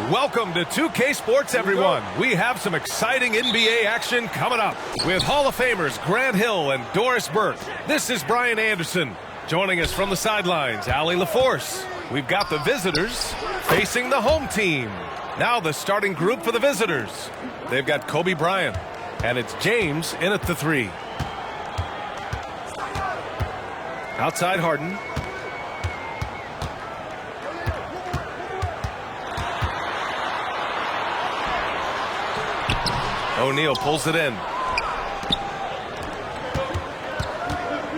Welcome to 2K Sports, everyone. We have some exciting NBA action coming up with Hall of Famers Grant Hill and Doris Burke. This is Brian Anderson. Joining us from the sidelines, Allie LaForce. We've got the visitors facing the home team. Now the starting group for the visitors. They've got Kobe Bryant, and it's James in at the 3. Outside Harden. O'Neal pulls it in.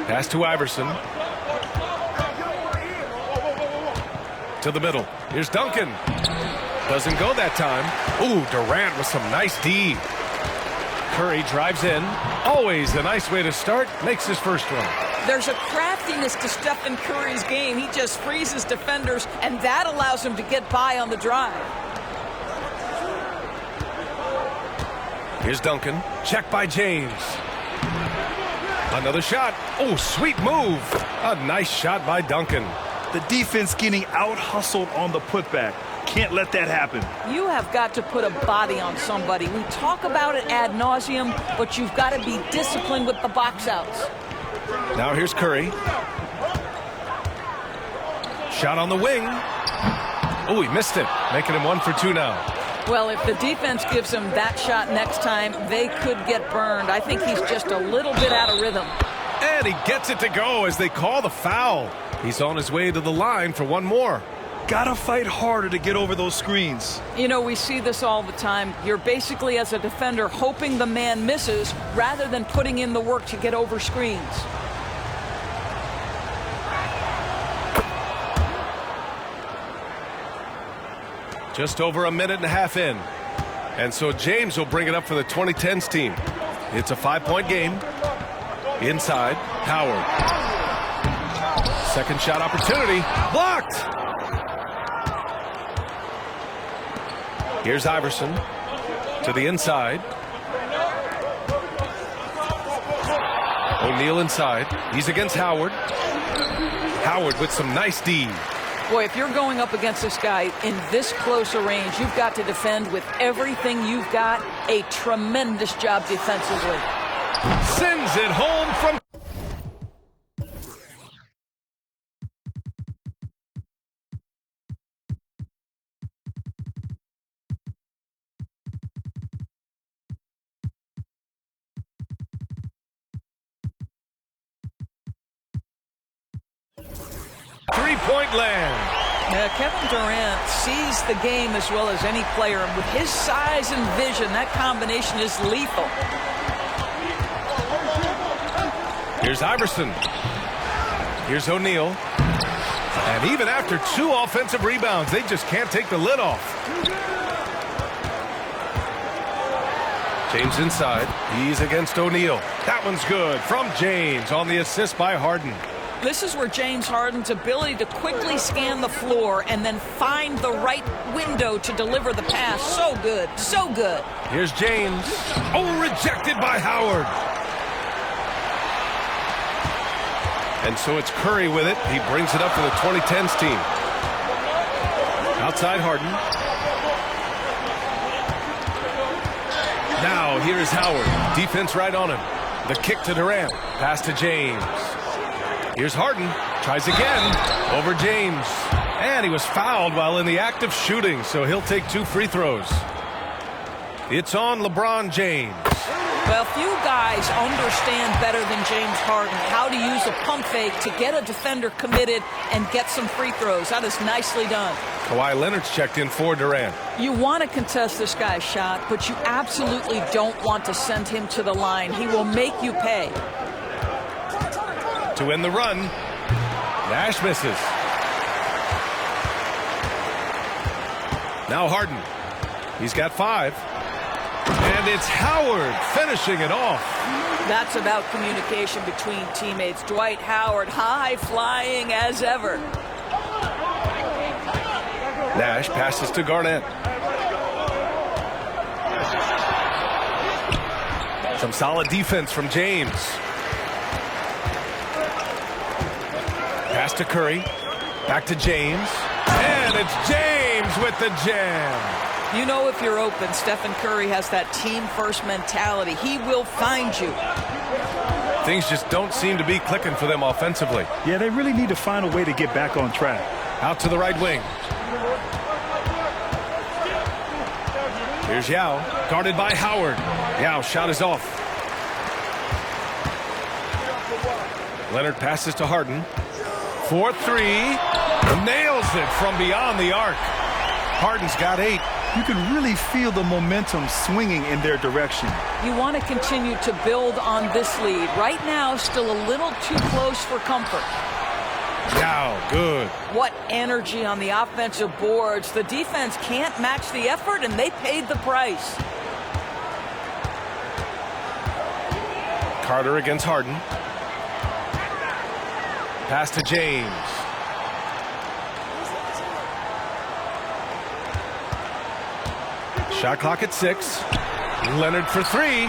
Pass to Iverson. To the middle. Here's Duncan. Doesn't go that time. Ooh, Durant with some nice D. Curry drives in. Always a nice way to start. Makes his first one. There's a craftiness to Stephen Curry's game. He just freezes defenders, and that allows him to get by on the drive. Here's Duncan. Check by James. Another shot. Oh, sweet move. A nice shot by Duncan. The defense getting out-hustled on the putback. Can't let that happen. You have got to put a body on somebody. We talk about it ad nauseum, but you've got to be disciplined with the box outs. Now here's Curry. Shot on the wing. Oh, he missed it. Making him 1 for 2 now. Well, if the defense gives him that shot next time, they could get burned. I think he's just a little bit out of rhythm. And he gets it to go as they call the foul. He's on his way to the line for one more. Gotta fight harder to get over those screens. You know, we see this all the time. You're basically, as a defender, hoping the man misses rather than putting in the work to get over screens. Just over a minute and a half in. And so James will bring it up for the 2010s team. It's a 5-point game. Inside, Howard. Second shot opportunity. Blocked! Here's Iverson to the inside. O'Neal inside. He's against Howard. Howard with some nice D. Boy, if you're going up against this guy in this close a range, you've got to defend with everything you've got. A tremendous job defensively. Sends it home from... Three-point land. Kevin Durant sees the game as well as any player. And with his size and vision, that combination is lethal. Here's Iverson. Here's O'Neal. And even after 2 offensive rebounds, they just can't take the lid off. James inside. He's against O'Neal. That one's good from James on the assist by Harden. This is where James Harden's ability to quickly scan the floor and then find the right window to deliver the pass. So good, so good. Here's James. Oh, rejected by Howard. And so it's Curry with it. He brings it up for the 2010s team. Outside Harden. Now here's Howard. Defense right on him. The kick to Durant. Pass to James. Here's Harden. Tries again. Over James. And he was fouled while in the act of shooting, so he'll take 2 free throws. It's on LeBron James. Well, few guys understand better than James Harden how to use a pump fake to get a defender committed and get some free throws. That is nicely done. Kawhi Leonard's checked in for Durant. You want to contest this guy's shot, but you absolutely don't want to send him to the line. He will make you pay. To end the run, Nash misses. Now Harden. He's got 5. And it's Howard finishing it off. That's about communication between teammates. Dwight Howard, high flying as ever. Nash passes to Garnett. Some solid defense from James. Pass to Curry. Back to James. And it's James with the jam. You know if you're open, Stephen Curry has that team-first mentality. He will find you. Things just don't seem to be clicking for them offensively. Yeah, they really need to find a way to get back on track. Out to the right wing. Here's Yao, guarded by Howard. Yao shot is off. Leonard passes to Harden. 4-3. Nails it from beyond the arc. Harden's got 8. You can really feel the momentum swinging in their direction. You want to continue to build on this lead. Right now, still a little too close for comfort. Now, good. What energy on the offensive boards. The defense can't match the effort, and they paid the price. Carter against Harden. Pass to James. Shot clock at 6. Leonard for 3.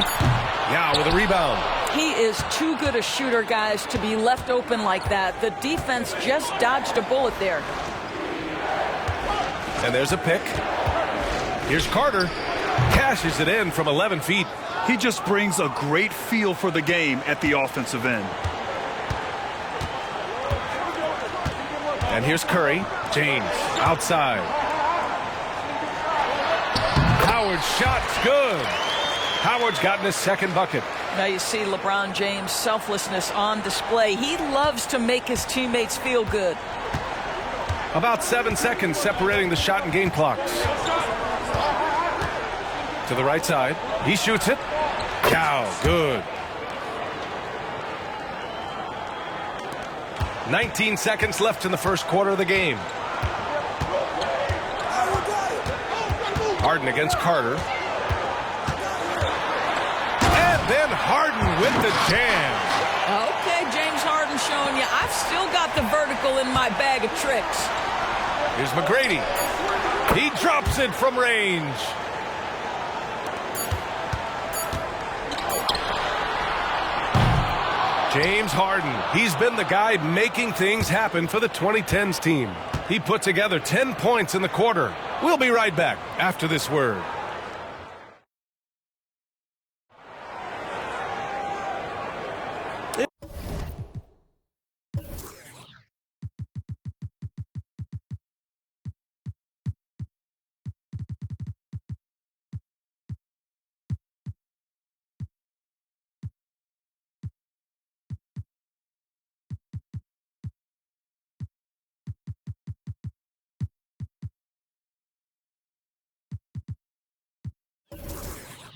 Now with a rebound. He is too good a shooter, guys, to be left open like that. The defense just dodged a bullet there. And there's a pick. Here's Carter. Cashes it in from 11 feet. He just brings a great feel for the game at the offensive end. And here's Curry. James outside. Howard's shot's good. Howard's gotten his second bucket. Now you see LeBron James' selflessness on display. He loves to make his teammates feel good. About 7 seconds separating the shot and game clocks. To the right side. He shoots it. Cow, good. 19 seconds left in the first quarter of the game. Harden against Carter. And then Harden with the jam. Okay, James Harden showing you, I've still got the vertical in my bag of tricks. Here's McGrady. He drops it from range. James Harden. He's been the guy making things happen for the 2010s team. He put together 10 points in the quarter. We'll be right back after this word.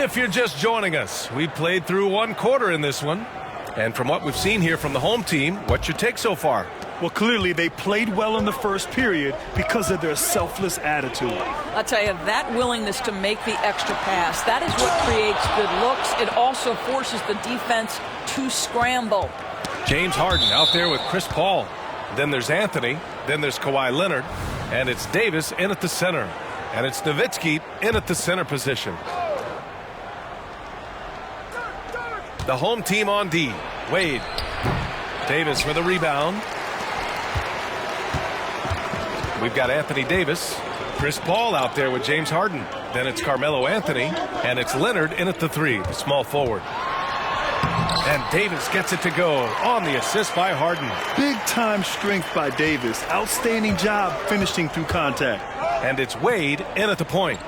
If you're just joining us, we played through one quarter in this one. And from what we've seen here from the home team, what's your take so far? Well, clearly they played well in the first period because of their selfless attitude. I'll tell you, that willingness to make the extra pass, that is what creates good looks. It also forces the defense to scramble. James Harden out there with Chris Paul. Then there's Anthony. Then there's Kawhi Leonard. And it's Davis in at the center. And it's Nowitzki in at the center position. The home team on D. Wade. Davis with a rebound. We've got Anthony Davis. Chris Paul out there with James Harden. Then it's Carmelo Anthony. And it's Leonard in at the 3, the small forward. And Davis gets it to go on the assist by Harden. Big-time strength by Davis. Outstanding job finishing through contact. And it's Wade in at the point.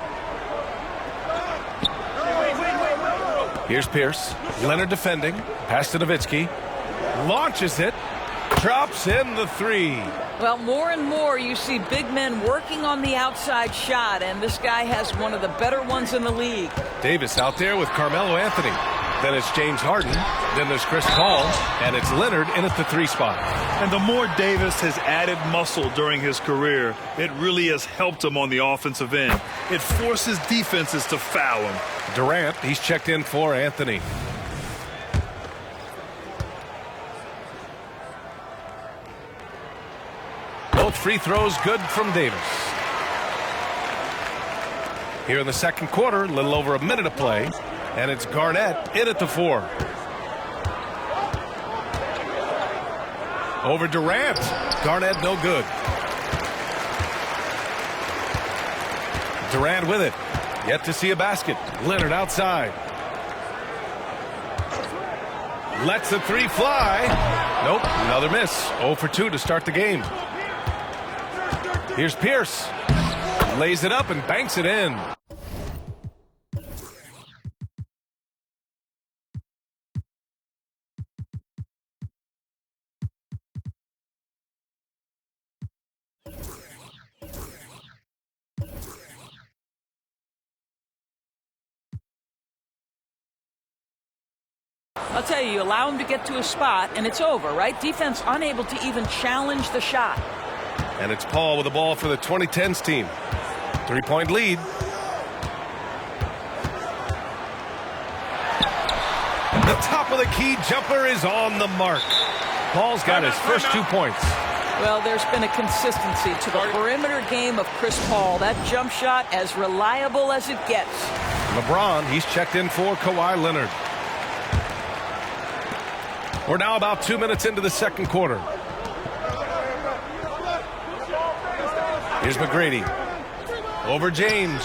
Here's Pierce. Leonard defending. Pass to Nowitzki. Launches it. Drops in the 3. Well, more and more you see big men working on the outside shot, and this guy has one of the better ones in the league. Davis out there with Carmelo Anthony. Then it's James Harden. Then there's Chris Paul. And it's Leonard in at the 3 spot. And the more Davis has added muscle during his career, it really has helped him on the offensive end. It forces defenses to foul him. Durant, he's checked in for Anthony. Both free throws good from Davis. Here in the second quarter, a little over a minute of play. And it's Garnett in at the 4. Over Durant. Garnett no good. Durant with it. Yet to see a basket. Leonard outside. Lets the three fly. Nope, another miss. 0 for 2 to start the game. Here's Pierce. Lays it up and banks it in. I'll tell you, allow him to get to a spot, and it's over, right? Defense unable to even challenge the shot. And it's Paul with the ball for the 2010s team. 3-point lead. The top of the key jumper is on the mark. Paul's got his first 2 points. Well, there's been a consistency to the perimeter game of Chris Paul. That jump shot as reliable as it gets. LeBron, he's checked in for Kawhi Leonard. We're now about 2 minutes into the second quarter. Here's McGrady. Over James.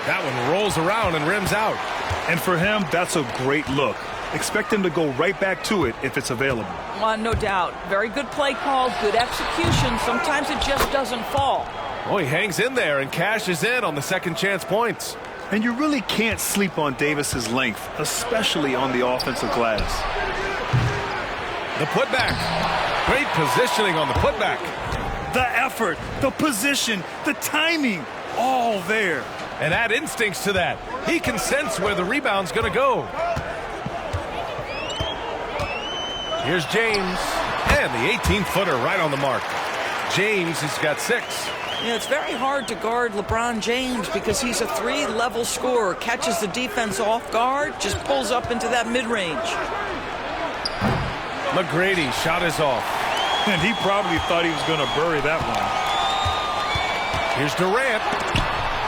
That one rolls around and rims out. And for him, that's a great look. Expect him to go right back to it if it's available. No doubt. Very good play call, good execution. Sometimes it just doesn't fall. Oh, he hangs in there and cashes in on the second chance points. And you really can't sleep on Davis's length, especially on the offensive glass. The putback. Great positioning on the putback. The effort, the position, the timing, all there. And add instincts to that. He can sense where the rebound's going to go. Here's James. And the 18-footer right on the mark. James has got 6. Yeah, it's very hard to guard LeBron James because he's a 3-level scorer. Catches the defense off guard, just pulls up into that mid-range. McGrady shot is off. And he probably thought he was going to bury that one. Here's Durant.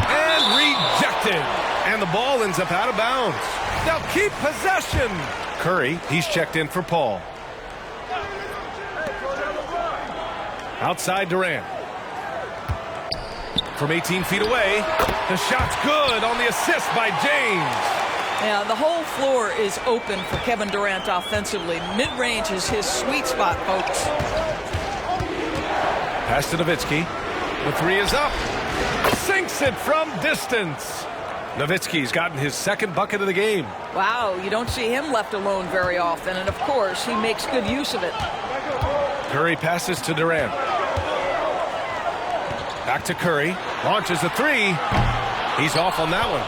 And rejected. And the ball ends up out of bounds. Now keep possession. Curry, he's checked in for Paul. Outside Durant. From 18 feet away. The shot's good on the assist by James. Yeah, the whole floor is open for Kevin Durant offensively. Mid-range is his sweet spot, folks. Pass to Nowitzki. The three is up. Sinks it from distance. Nowitzki's gotten his second bucket of the game. Wow, you don't see him left alone very often, and of course, he makes good use of it. Curry passes to Durant. Back to Curry. Launches a three. He's off on that one.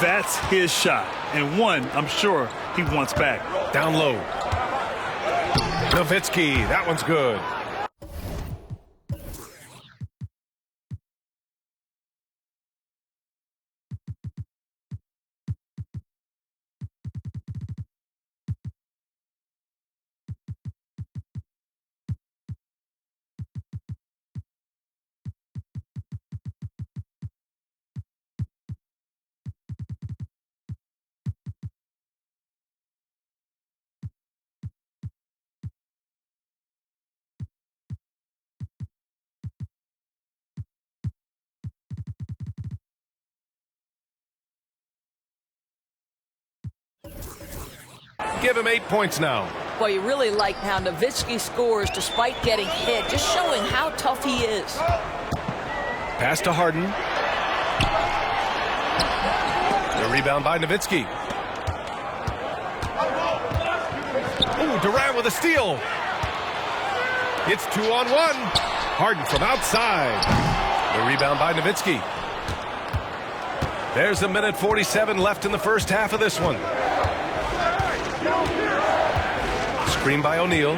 That's his shot, and one I'm sure he wants back. Down low. Nowitzki, that one's good. Give him 8 points now. Well, you really like how Nowitzki scores despite getting hit, just showing how tough he is. Pass to Harden. The rebound by Nowitzki. Ooh, Durant with a steal. It's 2-on-1. Harden from outside. The rebound by Nowitzki. There's a minute 47 left in the first half of this one. Screen by O'Neal.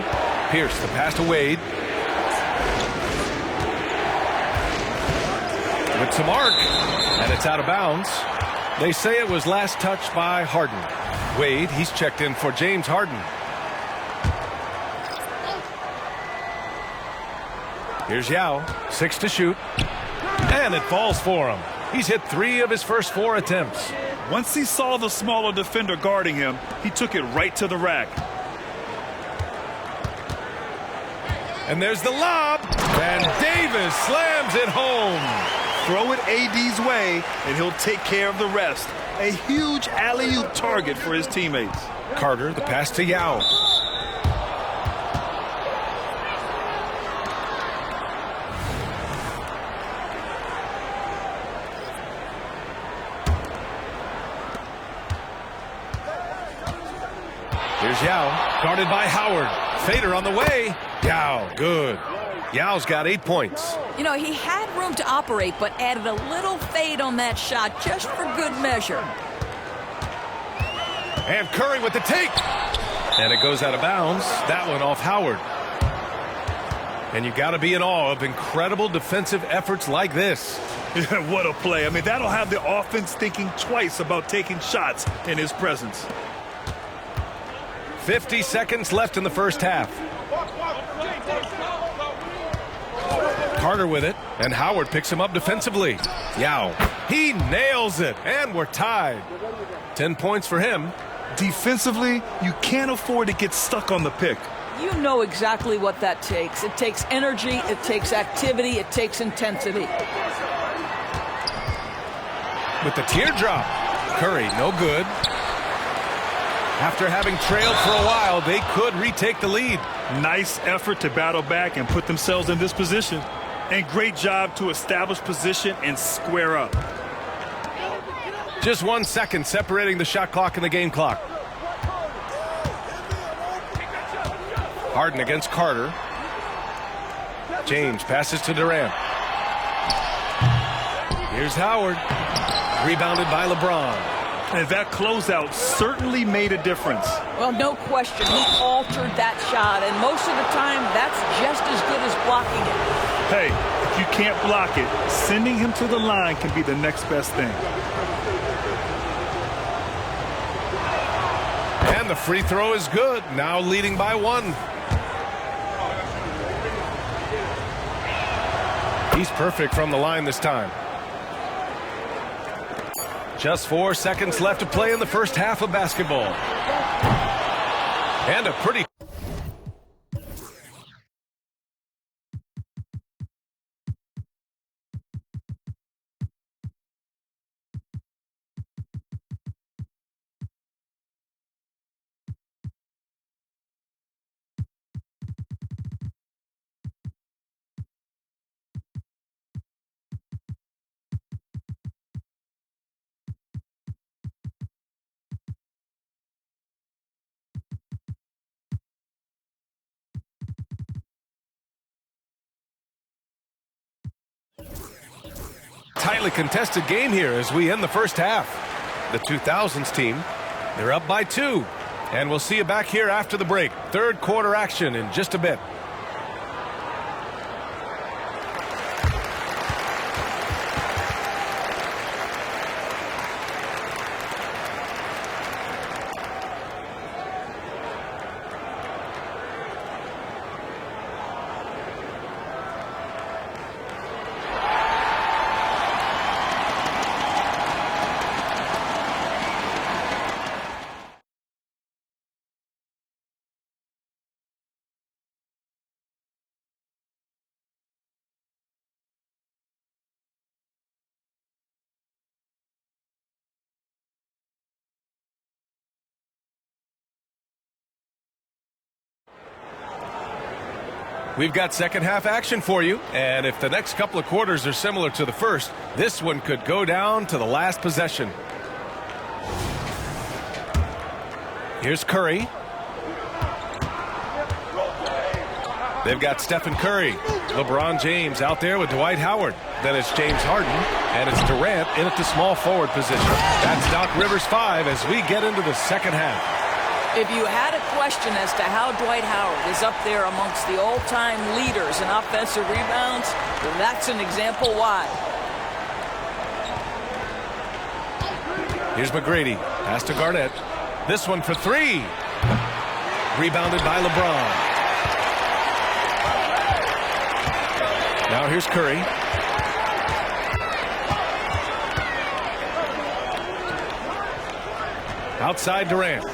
Pierce, the pass to Wade. With some arc, and it's out of bounds. They say it was last touched by Harden. Wade, he's checked in for James Harden. Here's Yao, 6 to shoot. And it falls for him. He's hit 3 of his first 4 attempts. Once he saw the smaller defender guarding him, he took it right to the rack. And there's the lob. And Davis slams it home. Throw it AD's way, and he'll take care of the rest. A huge alley-oop target for his teammates. Carter, the pass to Yao. Here's Yao, guarded by Howard. Fader on the way. Yao, good. Yao's got 8 points. You know, he had room to operate, but added a little fade on that shot just for good measure. And Curry with the take. And it goes out of bounds. That one off Howard. And you got to be in awe of incredible defensive efforts like this. What a play. I mean, that'll have the offense thinking twice about taking shots in his presence. 50 seconds left in the first half. Carter with it, and Howard picks him up defensively. Yao, he nails it, and we're tied. 10 points for him. Defensively, you can't afford to get stuck on the pick. You know exactly what that takes. It takes energy, it takes activity, it takes intensity. With the teardrop, Curry no good. After having trailed for a while, they could retake the lead. Nice effort to battle back and put themselves in this position. And great job to establish position and square up. Just 1 second separating the shot clock and the game clock. Harden against Carter. James passes to Durant. Here's Howard. Rebounded by LeBron. And that closeout certainly made a difference. Well, no question. He altered that shot, and most of the time, that's just as good as blocking it. Hey, if you can't block it, sending him to the line can be the next best thing. And the free throw is good. Now leading by 1. He's perfect from the line this time. Just 4 seconds left to play in the first half of basketball. And a pretty... tightly contested game here as we end the first half. The 2000s team, they're up by 2. And we'll see you back here after the break. Third quarter action in just a bit. We've got second half action for you, and if the next couple of quarters are similar to the first, this one could go down to the last possession. Here's Curry. They've got Stephen Curry. LeBron James out there with Dwight Howard. Then it's James Harden, and it's Durant in at the small forward position. That's Doc Rivers 5 as we get into the second half. If you had a question as to how Dwight Howard is up there amongst the all-time leaders in offensive rebounds, well, that's an example why. Here's McGrady. Pass to Garnett. This one for 3. Rebounded by LeBron. Now here's Curry. Outside Durant.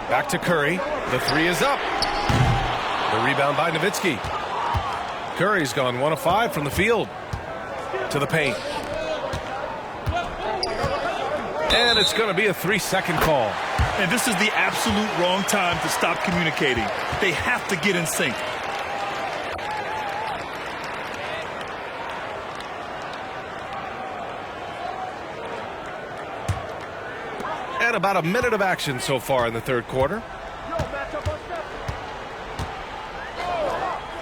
Back to Curry. The 3 is up. The rebound by Nowitzki. Curry's gone 1 of 5 from the field. To the paint. And it's going to be a 3-second call. And this is the absolute wrong time to stop communicating. They have to get in sync. And about a minute of action so far in the third quarter.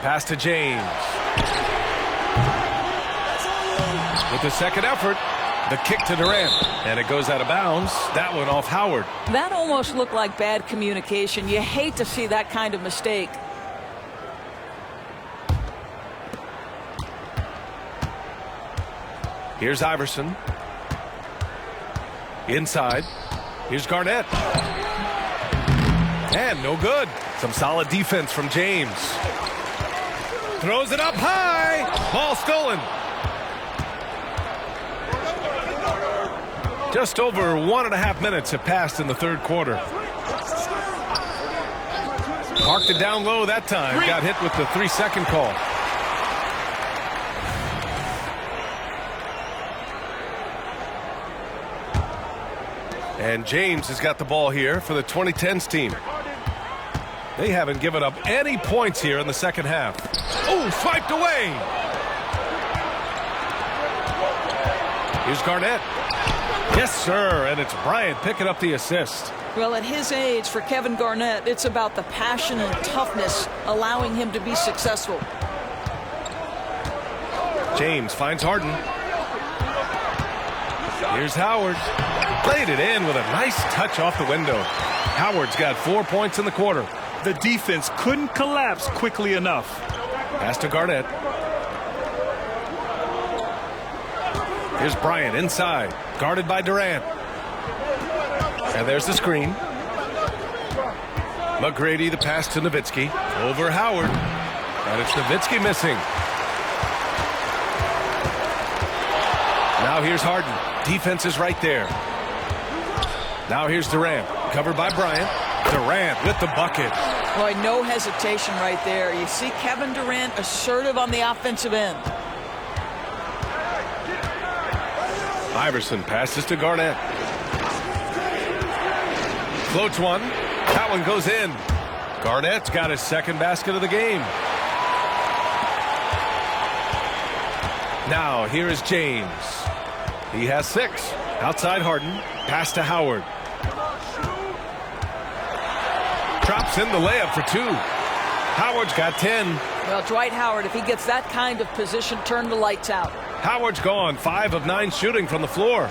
Pass to James. With the second effort, the kick to Durant. And it goes out of bounds. That one off Howard. That almost looked like bad communication. You hate to see that kind of mistake. Here's Iverson. Inside. Here's Garnett. And no good. Some solid defense from James. Throws it up high. Ball stolen. Just over 1.5 minutes have passed in the third quarter. Parked it down low that time. Got hit with the 3-second call. And James has got the ball here for the 2010s team. They haven't given up any points here in the second half. Oh, swiped away. Here's Garnett. Yes, sir, and it's Bryant picking up the assist. Well, at his age, for Kevin Garnett, it's about the passion and toughness allowing him to be successful. James finds Harden. Here's Howard. Played it in with a nice touch off the window. Howard's got 4 points in the quarter. The defense couldn't collapse quickly enough. Pass to Garnett. Here's Bryant inside, guarded by Durant. And there's the screen. McGrady, the pass to Nowitzki. Over Howard. And it's Nowitzki missing. Now here's Harden. Defense is right there. Now here's Durant, covered by Bryant. Durant with the bucket. Boy, no hesitation right there. You see Kevin Durant assertive on the offensive end. Iverson passes to Garnett. Floats one. That one goes in. Garnett's got his second basket of the game. Now here is James. He has 6. Outside Harden. Pass to Howard. Drops in the layup for 2. Howard's got 10. Well, Dwight Howard, if he gets that kind of position, turn the lights out. Howard's gone 5 of 9 shooting from the floor.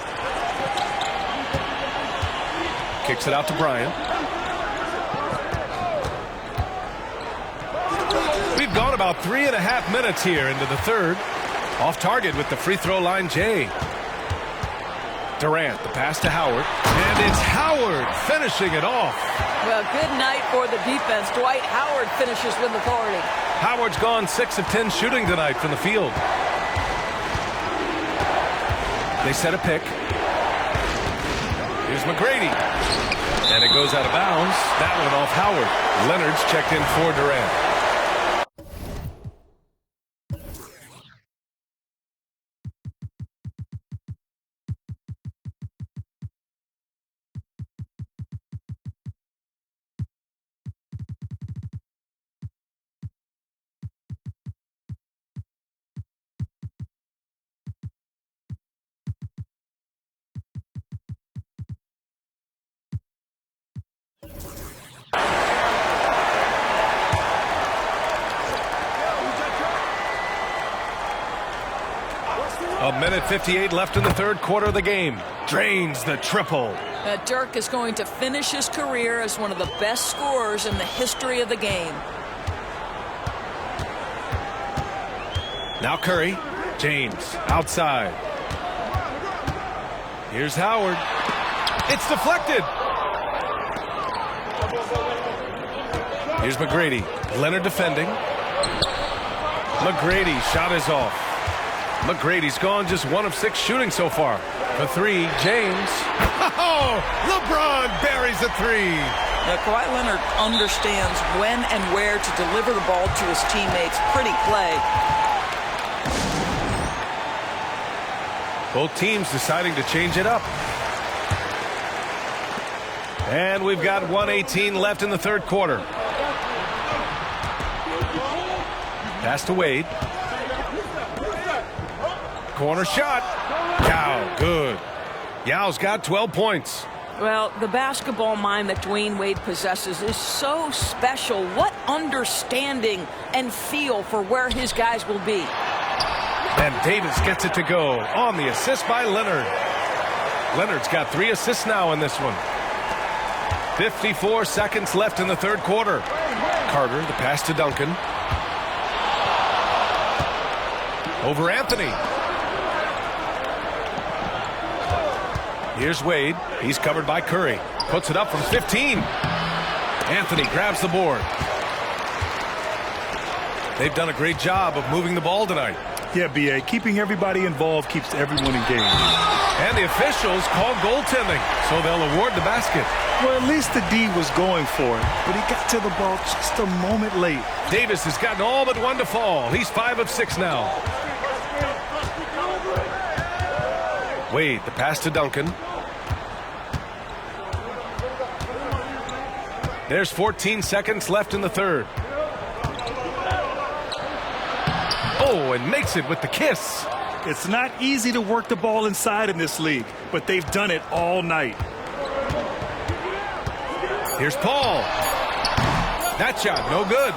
Kicks it out to Bryant. We've gone about 3.5 minutes here into the third. Off target with the free throw line, Jay. Durant, the pass to Howard. And it's Howard finishing it off. Well, good night for the defense. Dwight Howard finishes with authority. Howard's gone 6 of 10 shooting tonight from the field. They set a pick. Here's McGrady. And it goes out of bounds. That one off Howard. Leonard's checked in for Durant. A minute 58 left in the third quarter of the game. Drains the triple. Dirk is going to finish his career as one of the best scorers in the history of the game. Now Curry. James outside. Here's Howard. It's deflected. Here's McGrady. Leonard defending. McGrady shot is off. McGrady's gone just 1 of 6 shooting so far. For 3, James. Oh, LeBron buries a 3. Now, Kawhi Leonard understands when and where to deliver the ball to his teammates. Pretty play. Both teams deciding to change it up. And we've got 1:18 left in the third quarter. Pass to Wade. Corner shot. Yao, good. Yao's got 12 points. Well, the basketball mind that Dwayne Wade possesses is so special. What understanding and feel for where his guys will be. And Davis gets it to go on the assist by Leonard. Leonard's got 3 assists now in this one. 54 seconds left in the third quarter. Carter, the pass to Duncan. Over Anthony. Here's Wade. He's covered by Curry. Puts it up from 15. Anthony grabs the board. They've done a great job of moving the ball tonight. Yeah, B.A. Keeping everybody involved keeps everyone engaged. And the officials called goaltending, so they'll award the basket. Well, at least the D was going for it, but he got to the ball just a moment late. Davis has gotten all but one to fall. He's 5 of 6 now. Wade, the pass to Duncan. There's 14 seconds left in the third. Oh, and makes it with the kiss. It's not easy to work the ball inside in this league, but they've done it all night. Here's Paul. That shot, no good.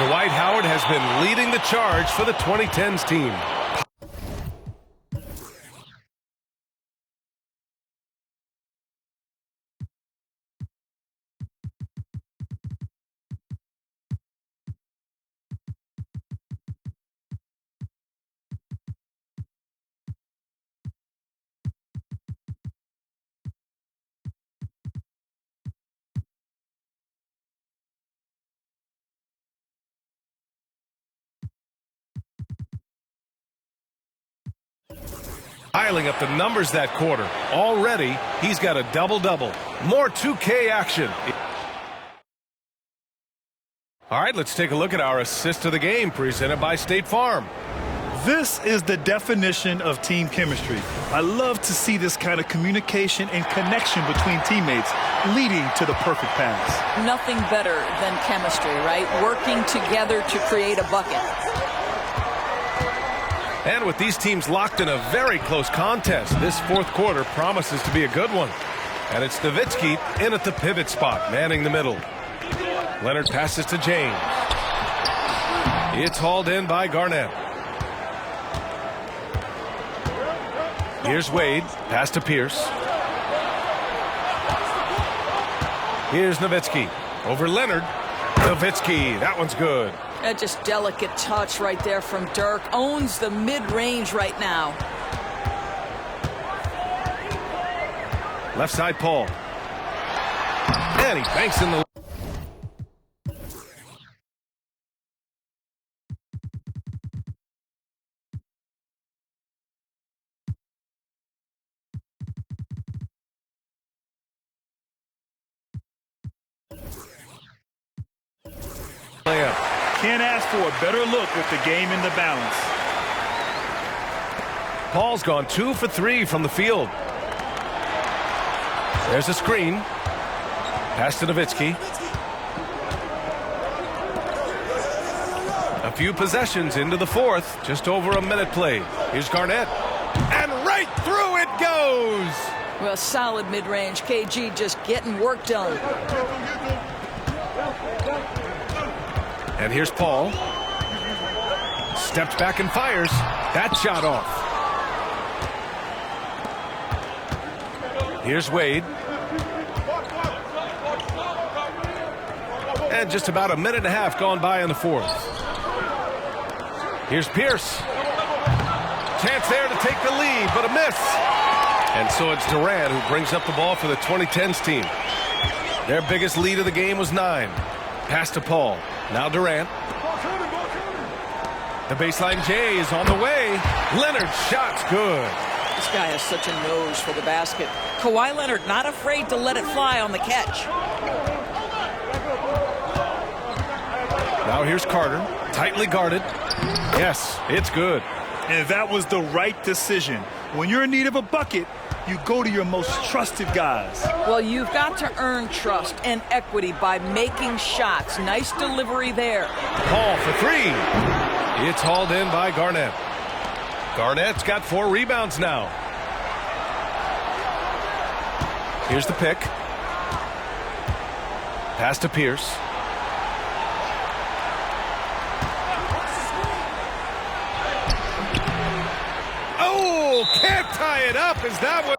Dwight Howard has been leading the charge for the 2010s team. Piling up the numbers that quarter. Already, he's got a double-double. More 2K action. All right, let's take a look at our assist of the game presented by State Farm. This is the definition of team chemistry. I love to see this kind of communication and connection between teammates leading to the perfect pass. Nothing better than chemistry, right? Working together to create a bucket. And with these teams locked in a very close contest, this fourth quarter promises to be a good one. And it's Nowitzki in at the pivot spot, manning the middle. Leonard passes to James. It's hauled in by Garnett. Here's Wade. Pass to Pierce. Here's Nowitzki. Over Leonard. Nowitzki. That one's good. Just delicate touch right there from Dirk. Owns the mid-range right now. Left side, Paul. And he banks in the... layup. Can't ask for a better look with the game in the balance. Paul's gone 2 for 3 from the field. There's a screen. Pass to Nowitzki. A few possessions into the fourth. Just over a minute played. Here's Garnett. And right through it goes! Well, solid mid-range. KG just getting work done. And here's Paul. Steps back and fires. That shot off. Here's Wade. And just about a minute and a half gone by in the fourth. Here's Pierce. Chance there to take the lead, but a miss. And so it's Durant who brings up the ball for the 2010s team. Their biggest lead of the game was 9. Pass to Paul. Now Durant. The baseline J is on the way. Leonard's shot's good. This guy has such a nose for the basket. Kawhi Leonard not afraid to let it fly on the catch. Now here's Carter. Tightly guarded. Yes, it's good. And that was the right decision. When you're in need of a bucket, you go to your most trusted guys. Well, you've got to earn trust and equity by making shots. Nice delivery there. Paul for three. It's hauled in by Garnett. Garnett's got 4 rebounds now. Here's the pick. Pass to Pierce. Oh, can't tie it up. Is that what?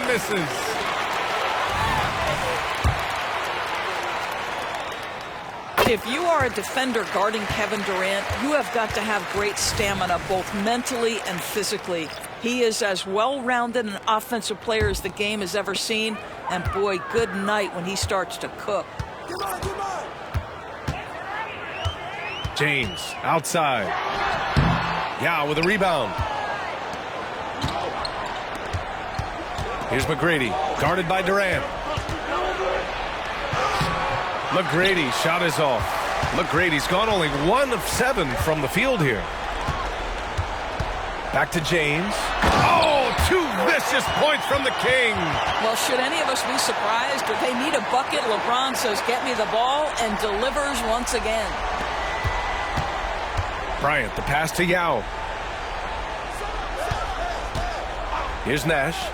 Misses. If you are a defender guarding Kevin Durant, you have got to have great stamina, both mentally and physically. He is as well-rounded an offensive player as the game has ever seen, and boy, good night when he starts to cook. James outside. Yeah, with a rebound. Here's McGrady, guarded by Durant. McGrady shot is off. McGrady's gone only 1 of 7 from the field here. Back to James. Oh, 2 vicious points from the King. Well, should any of us be surprised? If they need a bucket, LeBron says, get me the ball, and delivers once again. Bryant, the pass to Yao. Here's Nash.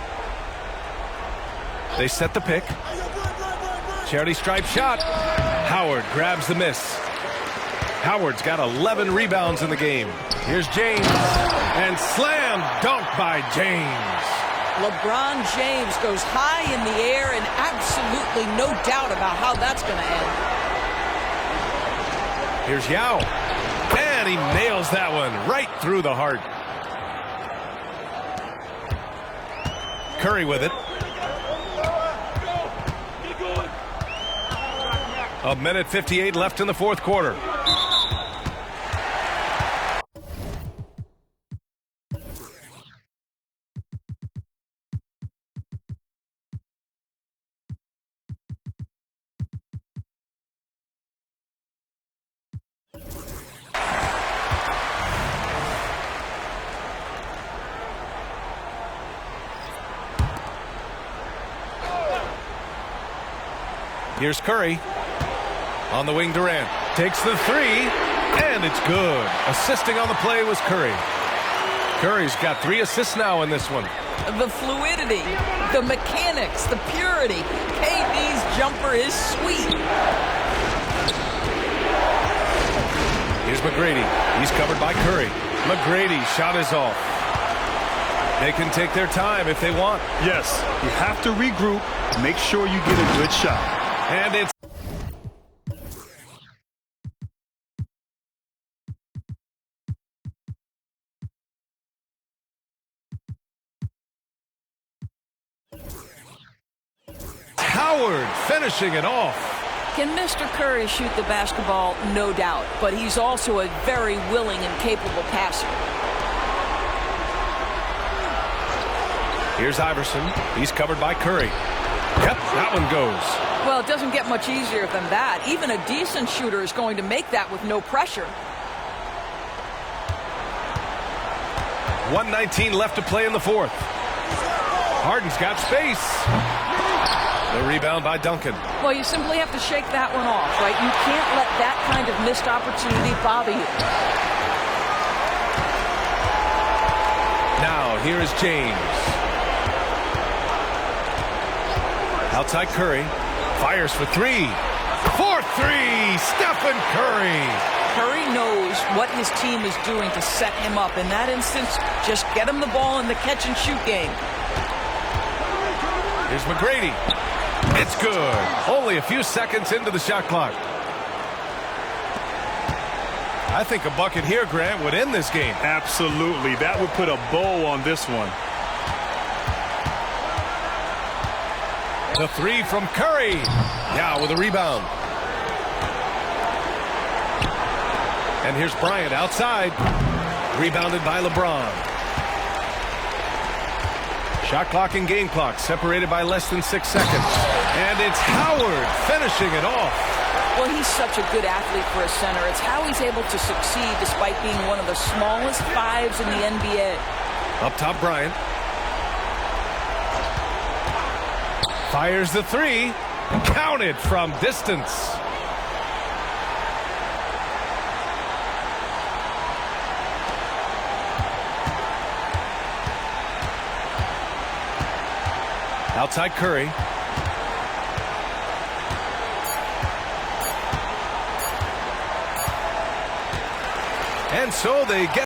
They set the pick. Charity stripe shot. Howard grabs the miss. Howard's got 11 rebounds in the game. Here's James. And slam dunk by James. LeBron James goes high in the air, and absolutely no doubt about how that's going to end. Here's Yao. And he nails that one right through the heart. Curry with it. A minute 58 left in the fourth quarter. Here's Curry. On the wing, Durant takes the 3, and it's good. Assisting on the play was Curry. Curry's got 3 assists now in this one. The fluidity, the mechanics, the purity. KD's jumper is sweet. Here's McGrady. He's covered by Curry. McGrady shot is off. They can take their time if they want. Yes, you have to regroup. Make sure you get a good shot. And it's Howard finishing it off. Can Mr. Curry shoot the basketball? No doubt. But he's also a very willing and capable passer. Here's Iverson. He's covered by Curry. Yep, that one goes. Well, it doesn't get much easier than that. Even a decent shooter is going to make that with no pressure. 1:19 left to play in the fourth. Harden's got space. The rebound by Duncan. Well, you simply have to shake that one off, right? You can't let that kind of missed opportunity bother you. Now, here is James. Outside Curry. Fires for 3. For 3! Stephen Curry! Curry knows what his team is doing to set him up. In that instance, just get him the ball in the catch-and-shoot game. Here's McGrady. It's good. Only a few seconds into the shot clock. I think a bucket here, Grant, would end this game. Absolutely. That would put a bow on this one. The three from Curry. Yeah, with a rebound. And here's Bryant outside. Rebounded by LeBron. Shot clock and game clock separated by less than 6 seconds. And it's Howard finishing it off. Well, he's such a good athlete for a center. It's how he's able to succeed despite being one of the smallest fives in the NBA. Up top, Bryant. Fires the three. Counted from distance. Outside Curry. And so they get